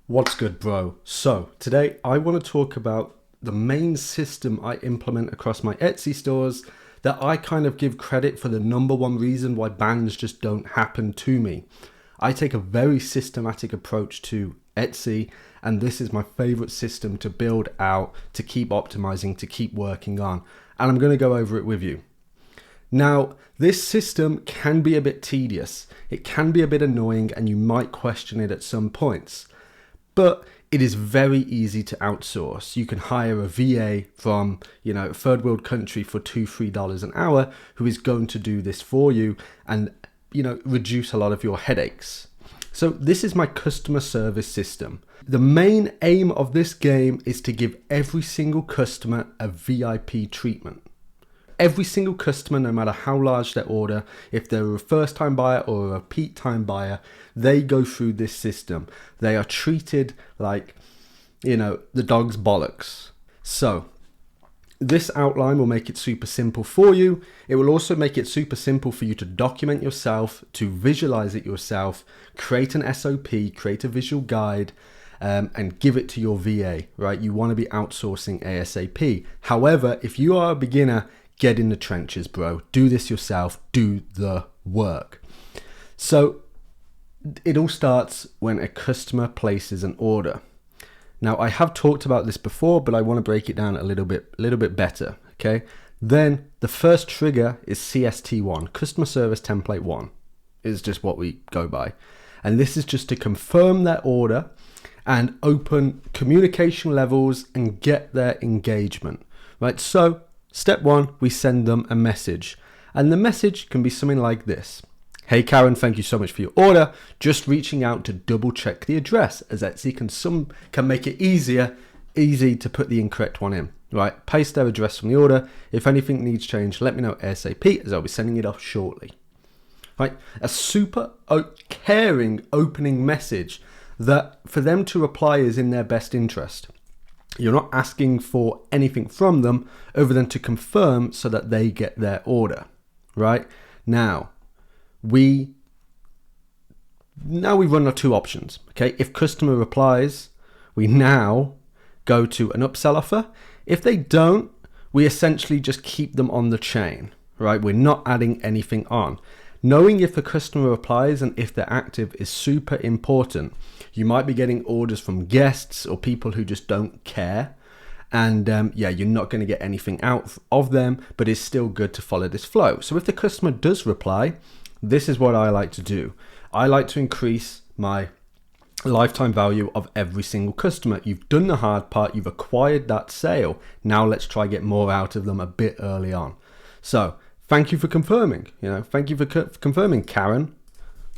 What's good, bro? So today I want to talk about the main system I implement across my Etsy stores that I kind of give credit for the number one reason why bans just don't happen to me. I take a very systematic approach to Etsy, and this is my favorite system to build out, to keep optimizing, to keep working on, and I'm going to go over it with you. Now, this system can be a bit tedious, it can be a bit annoying, and you might question it at some points. But it is very easy to outsource. You can hire a VA from, a third world country for $2-3 an hour who is going to do this for you and, reduce a lot of your headaches. So this is my customer service system. The main aim of this game is to give every single customer a VIP treatment. Every single customer, no matter how large their order, if they're a first time buyer or a repeat time buyer, they go through this system. They are treated like, the dog's bollocks. So this outline will make it super simple for you. It will also make it super simple for you to document yourself, to visualize it yourself, create an SOP, create a visual guide, and give it to your VA, right? You want to be outsourcing ASAP. However, if you are a beginner, get in the trenches, bro. Do this yourself. Do the work. So it all starts when a customer places an order. Now, I have talked about this before, but I want to break it down a little bit better, okay? Then the first trigger is CST1, Customer Service Template 1, is just what we go by. And this is just to confirm their order and open communication levels and get their engagement, right? So step one, we send them a message. And the message can be something like this. Hey Karen, thank you so much for your order. Just reaching out to double check the address, as Etsy can make it easy to put the incorrect one in. Right, paste their address from the order. If anything needs change, let me know ASAP, as I'll be sending it off shortly. Right, a super caring opening message that for them to reply is in their best interest. You're not asking for anything from them other than to confirm so that they get their order, right? Now we run our two options, okay? If customer replies, we now go to an upsell offer. If they don't, we essentially just keep them on the chain, right? We're not adding anything on. Knowing if a customer replies and if they're active is super important. You might be getting orders from guests or people who just don't care. And you're not going to get anything out of them, but it's still good to follow this flow. So if the customer does reply, this is what I like to do. I like to increase my lifetime value of every single customer. You've done the hard part. You've acquired that sale. Now let's try get more out of them a bit early on. So thank you for confirming. Thank you for confirming, Karen.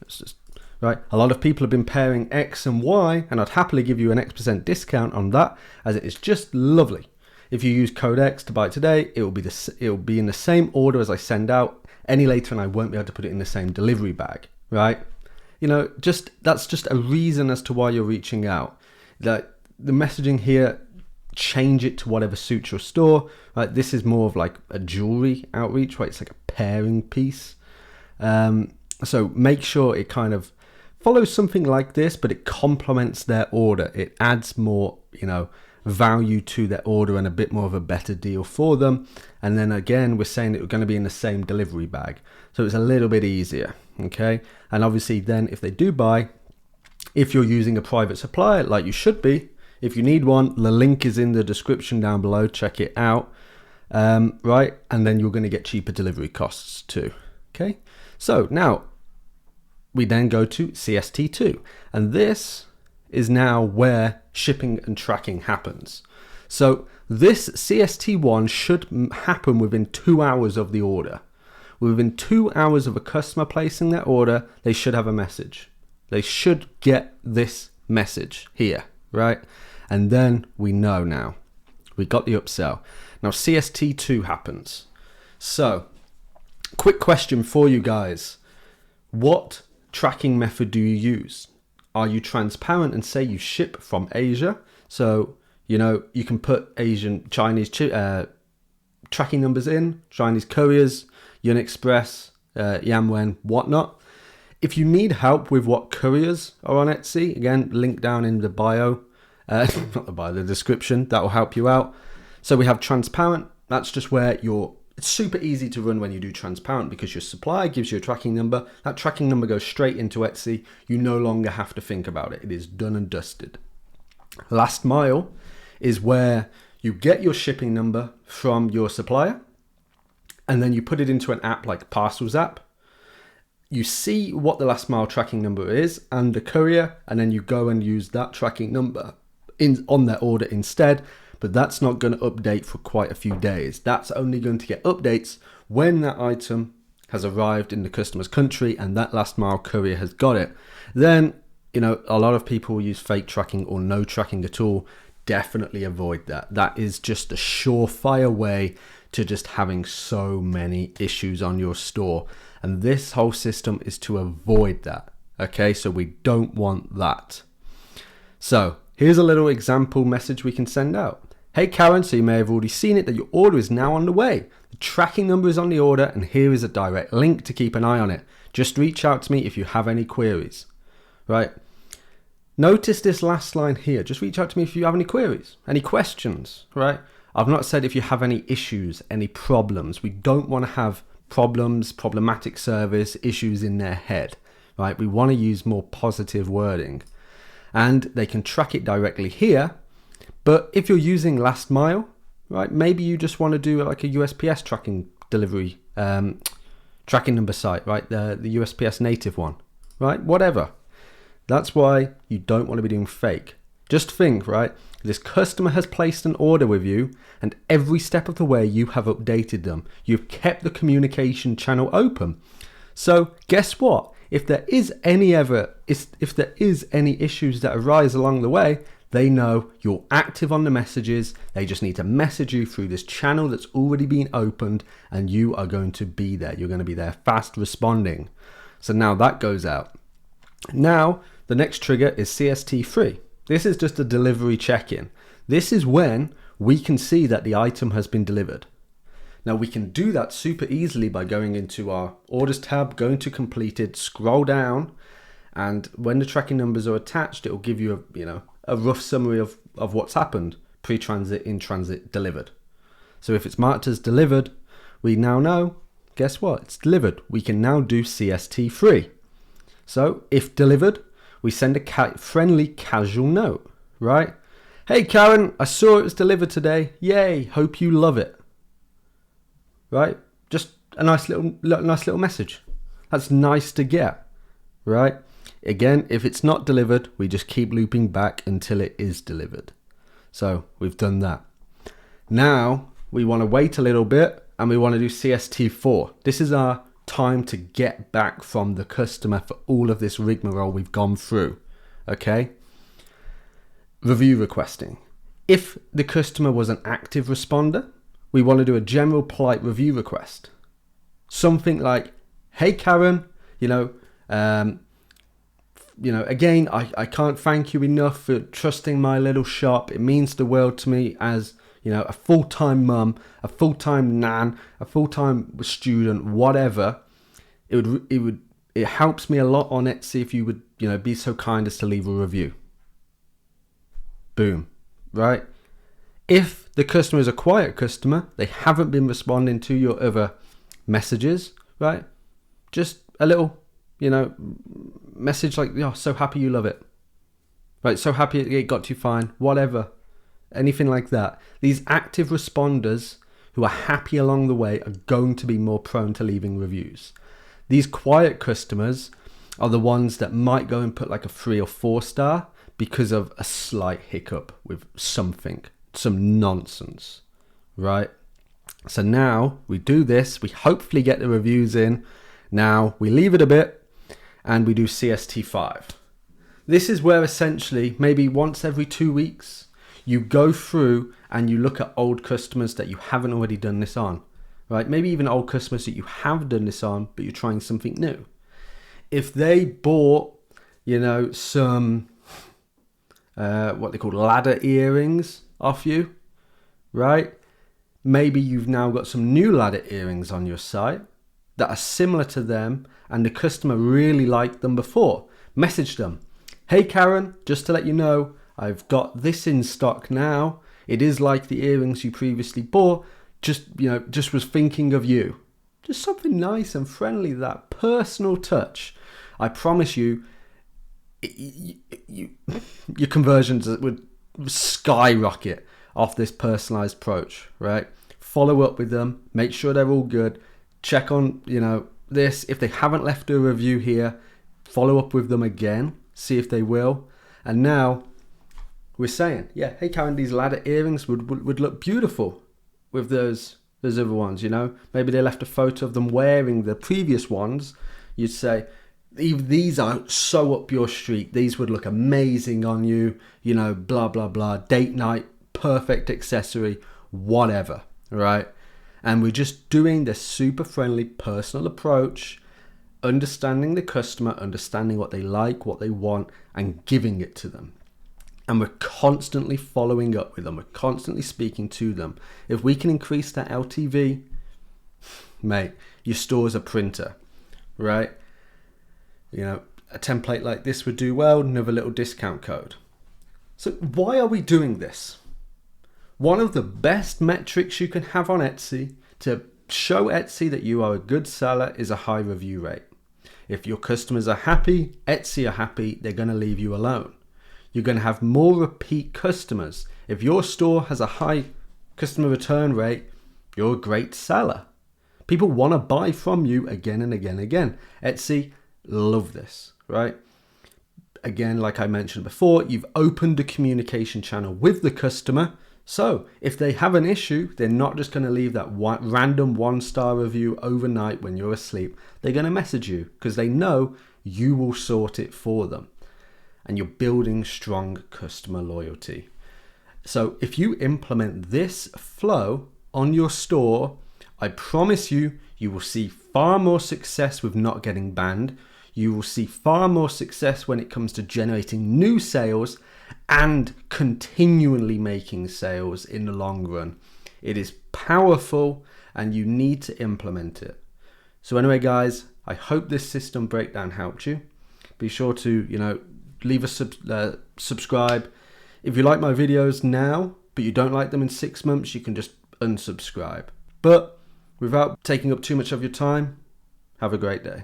It's just right. A lot of people have been pairing X and Y, and I'd happily give you an X% discount on that, as it is just lovely. If you use code X to buy it today, it will be in the same order as I send out. Any later, and I won't be able to put it in the same delivery bag. Right? That's just a reason as to why you're reaching out. That the messaging here, change it to whatever suits your store. Right? This is more of like a jewelry outreach, right? It's like a pairing piece. So make sure it kind of follows something like this, but it complements their order. It adds more, value to their order and a bit more of a better deal for them. And then again, we're saying that we're going to be in the same delivery bag. So it's a little bit easier. Okay. And obviously then if they do buy, if you're using a private supplier, like you should be, if you need one, the link is in the description down below. Check it out. Right. And then you're going to get cheaper delivery costs too. Okay. So now we then go to CST2, and this is now where shipping and tracking happens. So this CST1 should happen within 2 hours of the order. Within 2 hours of a customer placing their order, they should have a message. They should get this message here, right? And then we know now. We got the upsell. Now CST2 happens. So, quick question for you guys. What tracking method do you use? Are you transparent and say you ship from Asia? So, you can put Chinese tracking numbers in, Chinese couriers, Yun Express, Yanwen, whatnot. If you need help with what couriers are on Etsy, again, link down in the bio, not the bio, the description, that will help you out. So we have transparent. That's just where it's super easy to run when you do transparent because your supplier gives you a tracking number. That tracking number goes straight into Etsy. You no longer have to think about it. It is done and dusted. Last mile is where you get your shipping number from your supplier and then you put it into an app like Parcels app. You see what the last mile tracking number is and the courier, and then you go and use that tracking number on their order instead. But that's not going to update for quite a few days. That's only going to get updates when that item has arrived in the customer's country and that last mile courier has got it. Then, a lot of people use fake tracking or no tracking at all. Definitely avoid that. That is just a surefire way to just having so many issues on your store. And this whole system is to avoid that. Okay, so we don't want that. So here's a little example message we can send out. Hey Karen, so you may have already seen it that your order is now on the way. The tracking number is on the order and here is a direct link to keep an eye on it. Just reach out to me if you have any queries, right? Notice this last line here. Just reach out to me if you have any queries, any questions, right? I've not said if you have any issues, any problems. We don't want to have problems, problematic service, issues in their head, right? We want to use more positive wording and they can track it directly here. But if you're using last mile, right, maybe you just want to do like a USPS tracking delivery tracking number site, right? The USPS native one, right? Whatever. That's why you don't want to be doing fake. Just think, right? This customer has placed an order with you and every step of the way you have updated them. You've kept the communication channel open. So guess what? If there is any issues that arise along the way, they know you're active on the messages. They just need to message you through this channel that's already been opened and you are going to be there. You're going to be there fast responding. So now that goes out. Now, the next trigger is CST3. This is just a delivery check-in. This is when we can see that the item has been delivered. Now we can do that super easily by going into our orders tab, going to completed, scroll down, and when the tracking numbers are attached, it will give you a rough summary of what's happened: pre-transit, in transit, delivered. So if it's marked as delivered, we now know, guess what? It's delivered. We can now do CST3. So if delivered, we send a friendly casual note, right? Hey Karen, I saw it was delivered today. Yay, hope you love it. Right? Just a nice little message. That's nice to get, right? Again, if it's not delivered, we just keep looping back until it is delivered. So we've done that. Now we want to wait a little bit and we want to do CST4. This is our time to get back from the customer for all of this rigmarole we've gone through. Okay? Review requesting. If the customer was an active responder, we want to do a general polite review request. Something like, hey Karen, again, I can't thank you enough for trusting my little shop. It means the world to me as, a full-time mum, a full-time nan, a full-time student, whatever. It helps me a lot on Etsy if you would, be so kind as to leave a review. Boom, right? If the customer is a quiet customer, they haven't been responding to your other messages, right? Just a little, message like, so happy you love it. Right, so happy it got you fine, whatever. Anything like that. These active responders who are happy along the way are going to be more prone to leaving reviews. These quiet customers are the ones that might go and put like a 3 or 4 star because of a slight hiccup with something. Some nonsense, right? So now we do this, we hopefully get the reviews in. Now we leave it a bit and we do CST5. This is where essentially maybe once every 2 weeks you go through and you look at old customers that you haven't already done this on, right? Maybe even old customers that you have done this on, but you're trying something new. If they bought, some what they call ladder earrings off you, right? Maybe you've now got some new ladder earrings on your site that are similar to them and the customer really liked them before. Message them. Hey Karen, just to let you know, I've got this in stock now. It is like the earrings you previously bought. Just was thinking of you. Just something nice and friendly, that personal touch. I promise you, your conversions would skyrocket off this personalized approach, right? Follow up with them, make sure they're all good, check on, this. If they haven't left a review here, follow up with them again, see if they will. And now we're saying, yeah, hey Karen, these ladder earrings would look beautiful with those other ones, Maybe they left a photo of them wearing the previous ones. You'd say, these are so up your street. These would look amazing on you, blah, blah, blah. Date night, perfect accessory, whatever, right? And we're just doing this super friendly personal approach, understanding the customer, understanding what they like, what they want, and giving it to them. And we're constantly following up with them. We're constantly speaking to them. If we can increase that LTV, mate, your store's a printer, right? A template like this would do well, another little discount code. So why are we doing this? One of the best metrics you can have on Etsy to show Etsy that you are a good seller is a high review rate. If your customers are happy, Etsy are happy, they're going to leave you alone. You're going to have more repeat customers. If your store has a high customer return rate, you're a great seller. People want to buy from you again and again and again. Etsy love this, right? Again, like I mentioned before, you've opened a communication channel with the customer. So if they have an issue, they're not just going to leave that random 1-star review overnight when you're asleep. They're going to message you because they know you will sort it for them. And you're building strong customer loyalty. So if you implement this flow on your store, I promise you, you will see far more success with not getting banned. You will see far more success when it comes to generating new sales and continually making sales in the long run. It is powerful and you need to implement it. So anyway, guys, I hope this system breakdown helped you. Be sure to, leave a subscribe. If you like my videos now, but you don't like them in 6 months, you can just unsubscribe. But without taking up too much of your time, have a great day.